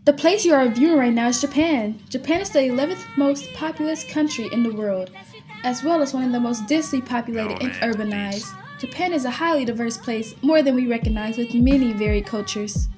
The place you are viewing right now is Japan. Japan is the 11th most populous country in the world, as well as one of the most densely populated and urbanized. Japan is a highly diverse place, more than we recognize, with many varied cultures.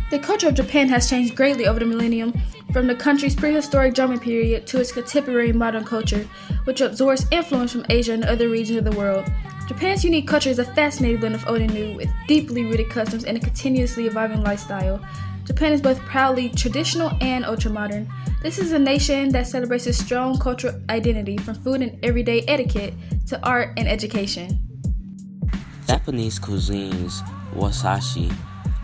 The culture of Japan has changed greatly over the millennium, from the country's prehistoric Roman period to its contemporary modern culture, which absorbs influence from Asia and other regions of the world. Japan's unique culture is a fascinating blend of old and new, with deeply rooted customs and a continuously evolving lifestyle. Japan is both proudly traditional and ultra-modern. This is a nation that celebrates its strong cultural identity, from food and everyday etiquette to art and education. Japanese cuisine's wasashi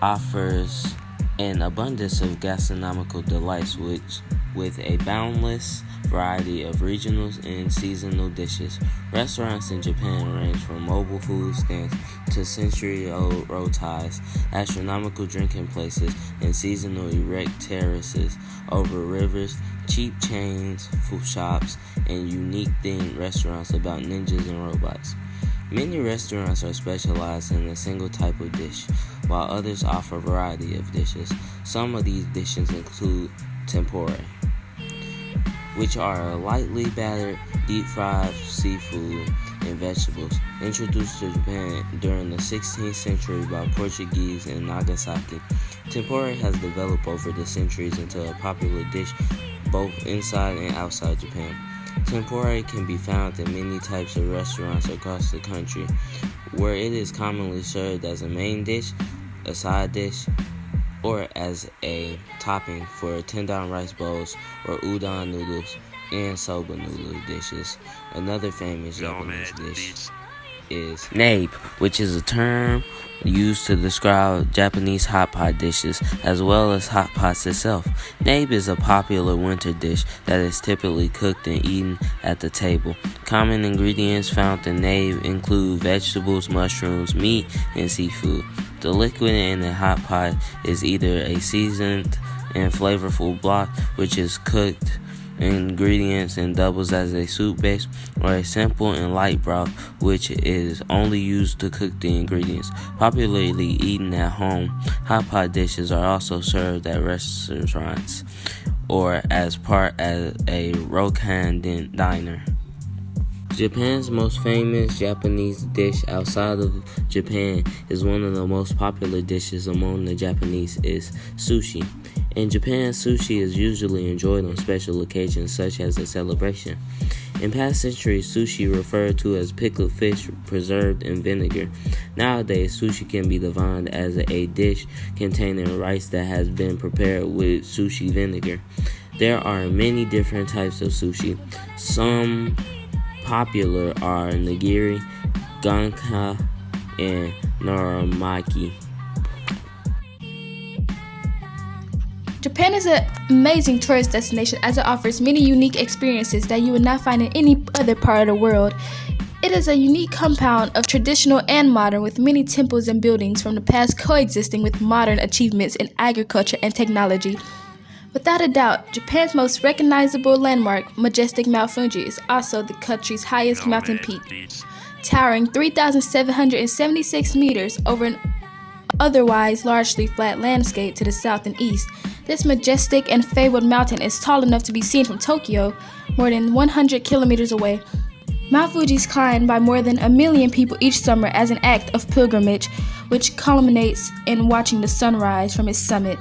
offers an abundance of gastronomical delights with a boundless variety of regional and seasonal dishes. Restaurants in Japan range from mobile food stands to century-old rotais, astronomical drinking places, and seasonal erect terraces over rivers, cheap chains, food shops, and unique themed restaurants about ninjas and robots. Many restaurants are specialized in a single type of dish, while others offer a variety of dishes. Some of these dishes include tempura, which are lightly battered, deep-fried seafood and vegetables. Introduced to Japan during the 16th century by Portuguese in Nagasaki, tempura has developed over the centuries into a popular dish both inside and outside Japan. Tempura can be found in many types of restaurants across the country, where it is commonly served as a main dish, a side dish, or as a topping for tendon rice bowls or udon noodles and soba noodle dishes. Another famous Japanese dish is nabe, which is a term used to describe Japanese hot pot dishes as well as hot pots itself. Nabe is a popular winter dish that is typically cooked and eaten at the table. Common ingredients found in nabe include vegetables, mushrooms, meat, and seafood. The liquid in the hot pot is either a seasoned and flavorful bloth, which is cooked ingredients and doubles as a soup base, or a simple and light broth, which is only used to cook the ingredients. Popularly eaten at home, hot pot dishes are also served at restaurants or as part of a Rokkan diner. Japan's most famous Japanese dish outside of Japan is one of the most popular dishes among the Japanese is sushi. In Japan, sushi is usually enjoyed on special occasions such as a celebration. In past centuries, sushi referred to as pickled fish preserved in vinegar. Nowadays, sushi can be defined as a dish containing rice that has been prepared with sushi vinegar. There are many different types of sushi. Some popular are nigiri, ganka, and norimaki. Japan is an amazing tourist destination as it offers many unique experiences that you would not find in any other part of the world. It is a unique compound of traditional and modern, with many temples and buildings from the past coexisting with modern achievements in agriculture and technology. Without a doubt, Japan's most recognizable landmark, majestic Mount Fuji, is also the country's highest mountain peak, towering 3,776 meters over an otherwise largely flat landscape to the south and east. This majestic and fabled mountain is tall enough to be seen from Tokyo, more than 100 kilometers away. Mount Fuji is climbed by more than 1 million people each summer as an act of pilgrimage, which culminates in watching the sunrise from its summit.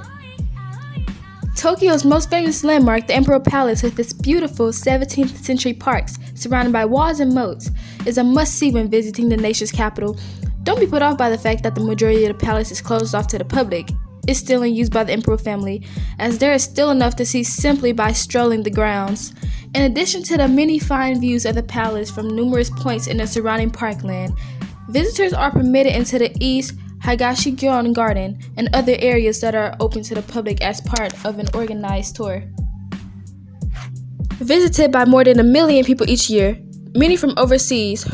Tokyo's most famous landmark, the Emperor Palace, with its beautiful 17th century parks surrounded by walls and moats, is a must-see when visiting the nation's capital. Don't be put off by the fact that the majority of the palace is closed off to the public. It's still in use by the Emperor family, as there is still enough to see simply by strolling the grounds. In addition to the many fine views of the palace from numerous points in the surrounding parkland, visitors are permitted into the East Higashikyon Garden and other areas that are open to the public as part of an organized tour. Visited by more than 1 million people each year, many from overseas,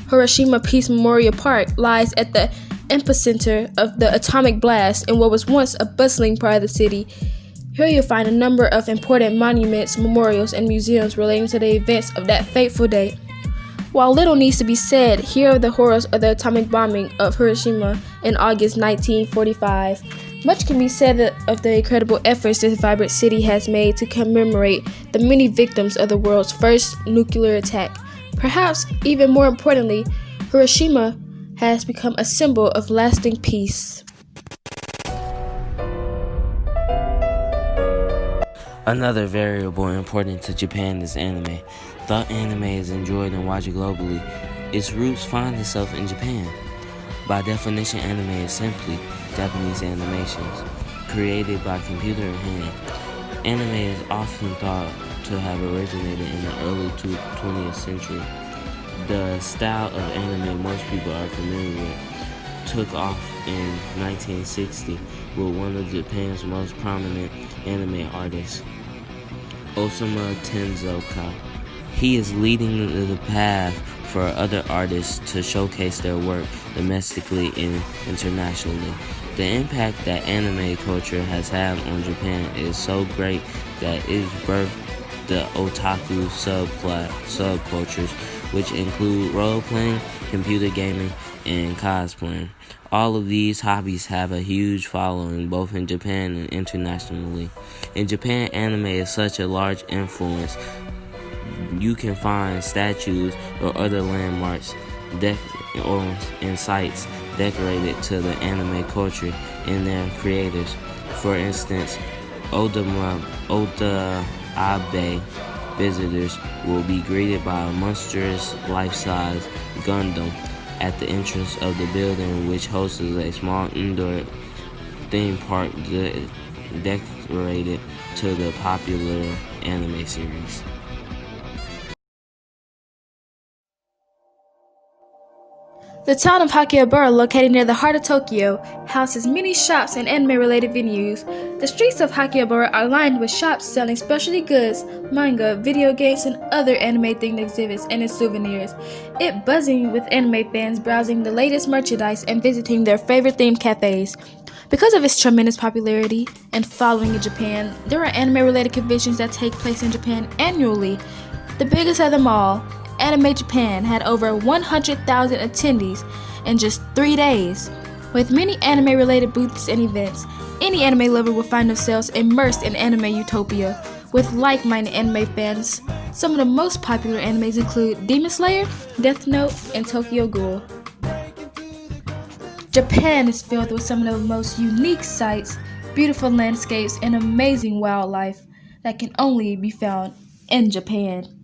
Hiroshima Peace Memorial Park lies at the epicenter of the atomic blast in what was once a bustling part of the city. Here you'll find a number of important monuments, memorials, and museums relating to the events of that fateful day. While little needs to be said here of the horrors of the atomic bombing of Hiroshima in August 1945, Much can be said of the incredible efforts this vibrant city has made to commemorate the many victims of the world's first nuclear attack. Perhaps even more importantly, Hiroshima has become a symbol of lasting peace. Another variable important to Japan is anime. Though anime is enjoyed and watched globally, its roots find itself in Japan. By definition, anime is simply Japanese animations created by computer and hand. Anime is often thought to have originated in the early 20th century. The style of anime most people are familiar with took off in 1960 with one of Japan's most prominent anime artists, Osamu Tezuka. He is leading the path for other artists to showcase their work domestically and internationally. The impact that anime culture has had on Japan is so great that it birthed the otaku subcultures, which include role-playing, computer gaming, and cosplaying. All of these hobbies have a huge following both in Japan and internationally. In Japan, anime is such a large influence. You can find statues or other landmarks and sites decorated to the anime culture and their creators. For instance, Oda Abe visitors will be greeted by a monstrous life-size Gundam at the entrance of the building, which hosts a small indoor theme park decorated to the popular anime series. The town of Akihabara, located near the heart of Tokyo, houses many shops and anime-related venues. The streets of Akihabara are lined with shops selling specialty goods, manga, video games, and other anime-themed exhibits and souvenirs. It buzzing with anime fans browsing the latest merchandise and visiting their favorite themed cafes. Because of its tremendous popularity and following in Japan, there are anime-related conventions that take place in Japan annually. The biggest of them all, Anime Japan, had over 100,000 attendees in just 3 days. With many anime-related booths and events, any anime lover will find themselves immersed in anime utopia with like-minded anime fans. Some of the most popular animes include Demon Slayer, Death Note, and Tokyo Ghoul. Japan is filled with some of the most unique sights, beautiful landscapes, and amazing wildlife that can only be found in Japan.